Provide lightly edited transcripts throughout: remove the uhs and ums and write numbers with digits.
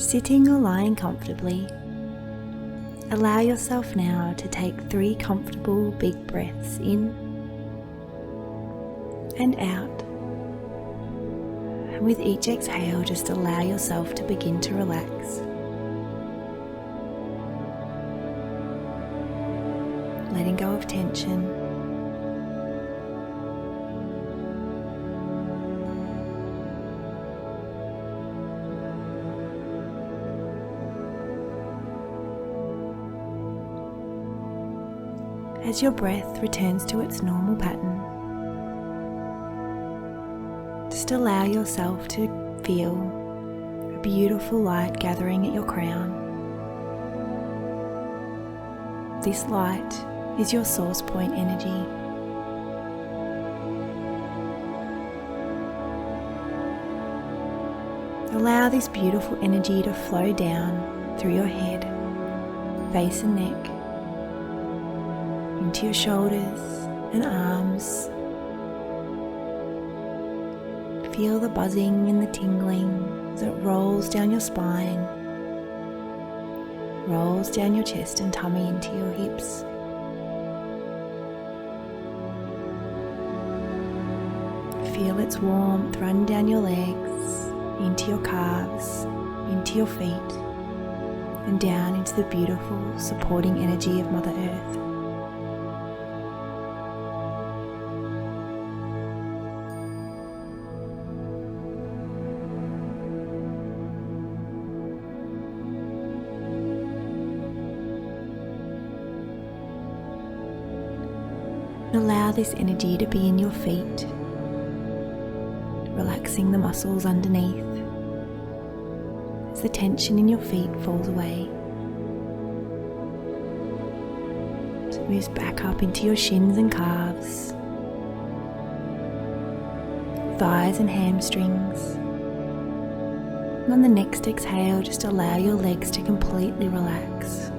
Sitting or lying comfortably, allow yourself now to take 3 comfortable big breaths in and out. And with each exhale, just allow yourself to begin to relax. Letting go of tension. As your breath returns to its normal pattern, just allow yourself to feel a beautiful light gathering at your crown. This light is your source point energy. Allow this beautiful energy to flow down through your head, face and neck, into your shoulders and arms. Feel the buzzing and the tingling as it rolls down your spine, rolls down your chest and tummy into your hips. Feel its warmth run down your legs, into your calves, into your feet, and down into the beautiful supporting energy of Mother Earth. Allow this energy to be in your feet, relaxing the muscles underneath as the tension in your feet falls away. As it moves back up into your shins and calves, thighs and hamstrings. And on the next exhale, just allow your legs to completely relax.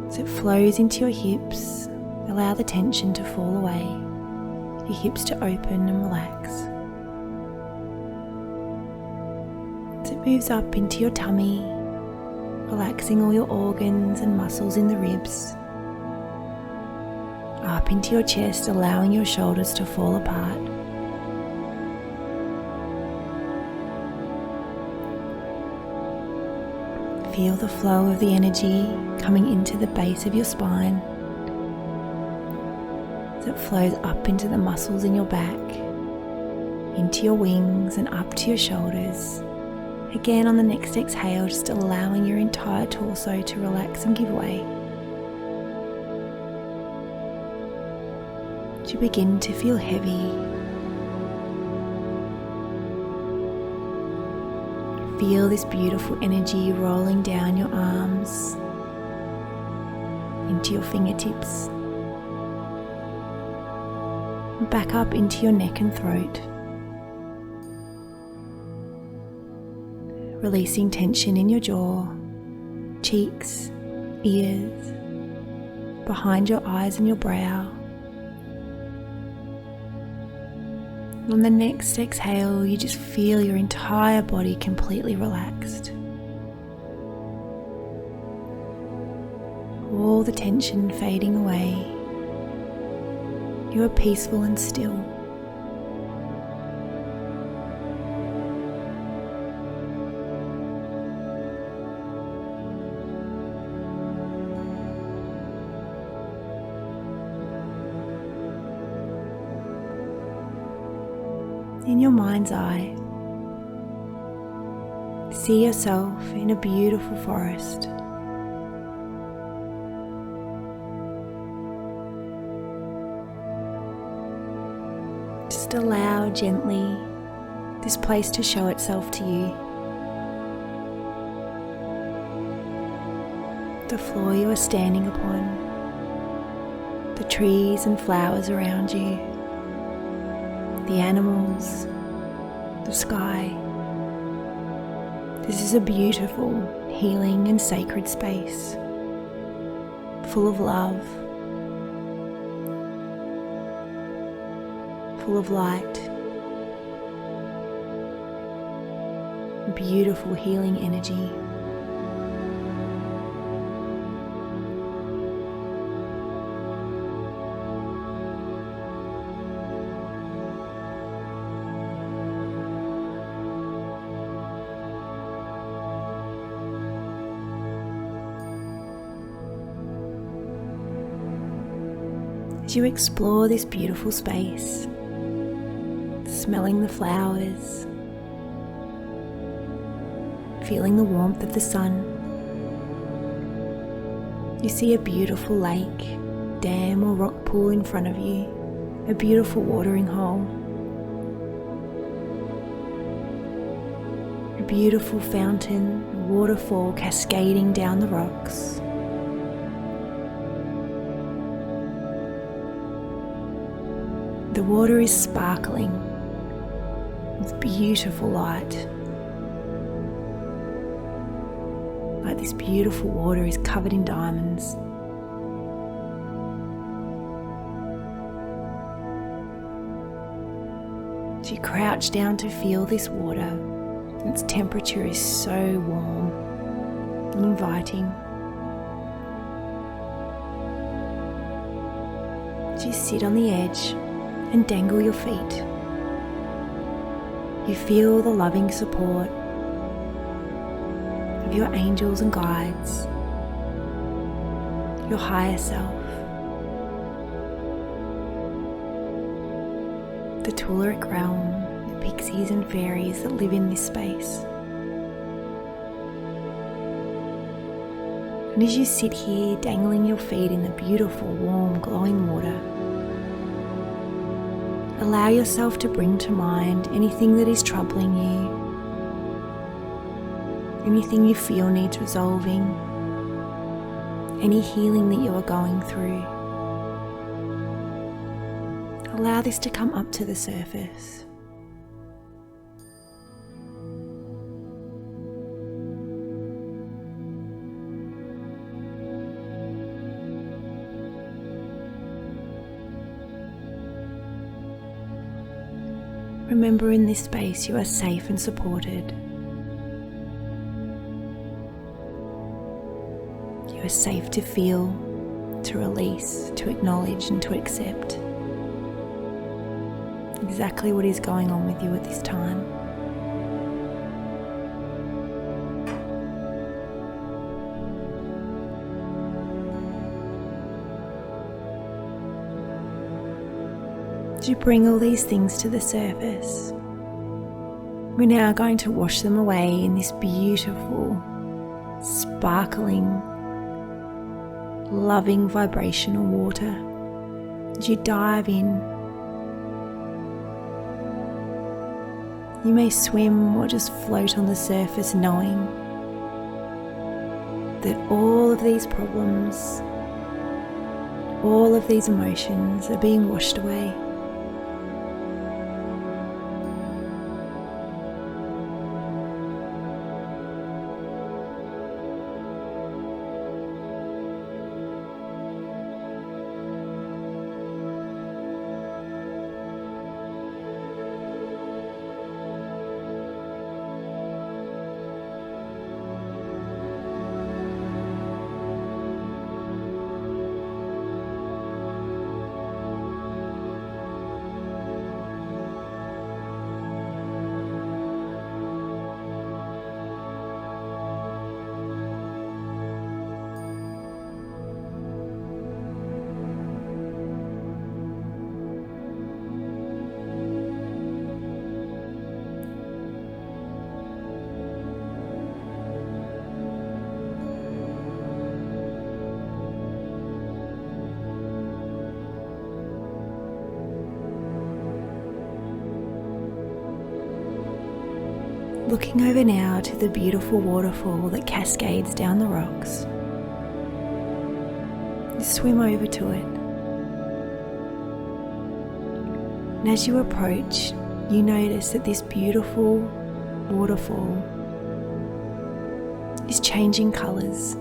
As it flows into your hips, allow the tension to fall away, your hips to open and relax. As it moves up into your tummy, relaxing all your organs and muscles in the ribs. Up into your chest, allowing your shoulders to fall apart. Feel the flow of the energy coming into the base of your spine as it flows up into the muscles in your back, into your wings and up to your shoulders. Again, on the next exhale, just allowing your entire torso to relax and give way. As you begin to feel heavy, feel this beautiful energy rolling down your arms, into your fingertips, and back up into your neck and throat. Releasing tension in your jaw, cheeks, ears, behind your eyes and your brow. On the next exhale, you just feel your entire body completely relaxed. All the tension fading away. You are peaceful and still. In your mind's eye, see yourself in a beautiful forest. Just allow gently this place to show itself to you. The floor you are standing upon, the trees and flowers around you, the animals, the sky. This is a beautiful, healing and sacred space, full of love, full of light, beautiful healing energy. As you explore this beautiful space, smelling the flowers, feeling the warmth of the sun, you see a beautiful lake, dam or rock pool in front of you, a beautiful watering hole, a beautiful fountain, a waterfall cascading down the rocks. The water is sparkling with beautiful light. Like this beautiful water is covered in diamonds. As you crouch down to feel this water, its temperature is so warm and inviting. As you sit on the edge and dangle your feet, you feel the loving support of your angels and guides, your higher self, the Telluric realm, the pixies and fairies that live in this space. And as you sit here dangling your feet in the beautiful, warm, glowing water, allow yourself to bring to mind anything that is troubling you, anything you feel needs resolving, any healing that you are going through. Allow this to come up to the surface. Remember, in this space you are safe and supported. You are safe to feel, to release, to acknowledge and to accept exactly what is going on with you at this time. As you bring all these things to the surface, we're now going to wash them away in this beautiful, sparkling, loving vibrational water. As you dive in, you may swim or just float on the surface, knowing that all of these problems, all of these emotions are being washed away. Looking over now to the beautiful waterfall that cascades down the rocks, you swim over to it. And as you approach, you notice that this beautiful waterfall is changing colours.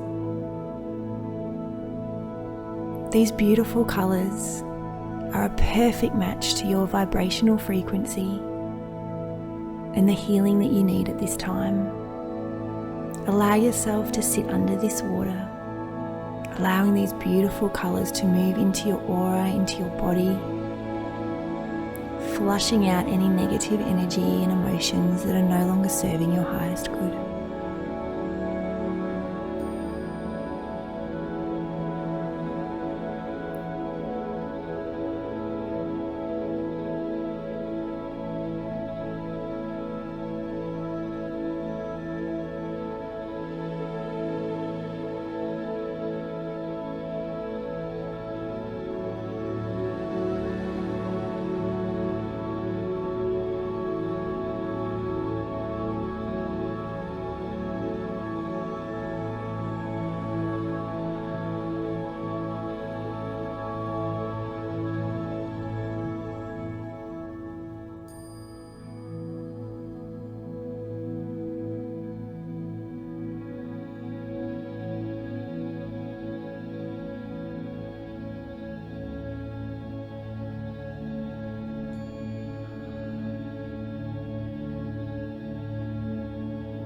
These beautiful colours are a perfect match to your vibrational frequency and the healing that you need at this time. Allow yourself to sit under this water, allowing these beautiful colours to move into your aura, into your body, flushing out any negative energy and emotions that are no longer serving your highest good.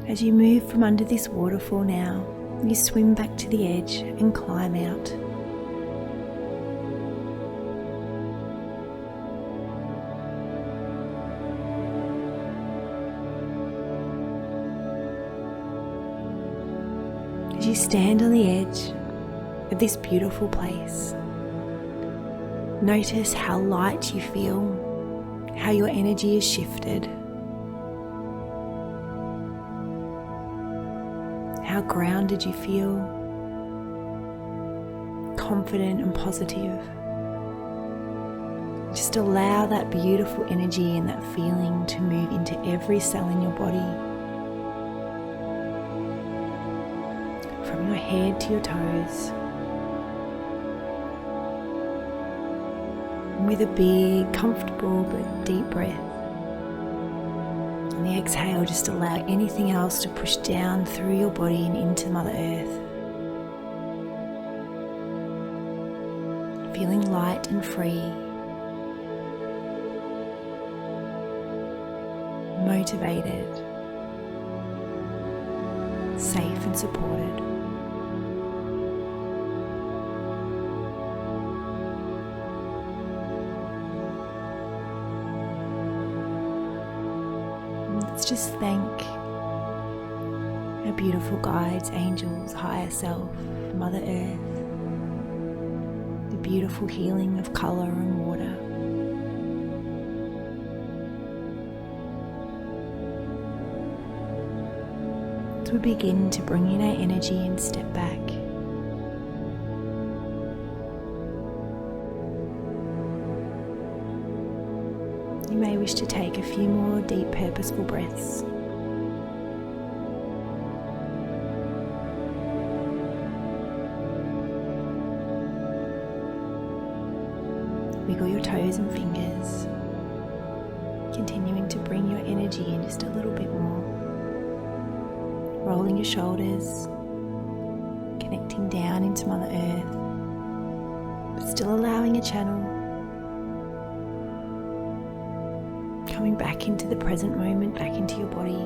As you move from under this waterfall now, you swim back to the edge and climb out. As you stand on the edge of this beautiful place, notice how light you feel, how your energy is shifted, how grounded you feel, confident and positive. Just allow that beautiful energy and that feeling to move into every cell in your body, from your head to your toes. And with a big, comfortable but deep breath, on the exhale, just allow anything else to push down through your body and into Mother Earth. Feeling light and free, motivated, safe and supported. Let's just thank our beautiful guides, angels, higher self, Mother Earth, the beautiful healing of colour and water. As we begin to bring in our energy and step back, you may wish to take a few more deep, purposeful breaths. Wiggle your toes and fingers, continuing to bring your energy in just a little bit more. Rolling your shoulders, connecting down into Mother Earth, but still allowing a channel. Coming back into the present moment, back into your body,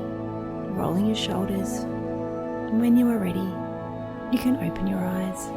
rolling your shoulders. And when you are ready, you can open your eyes.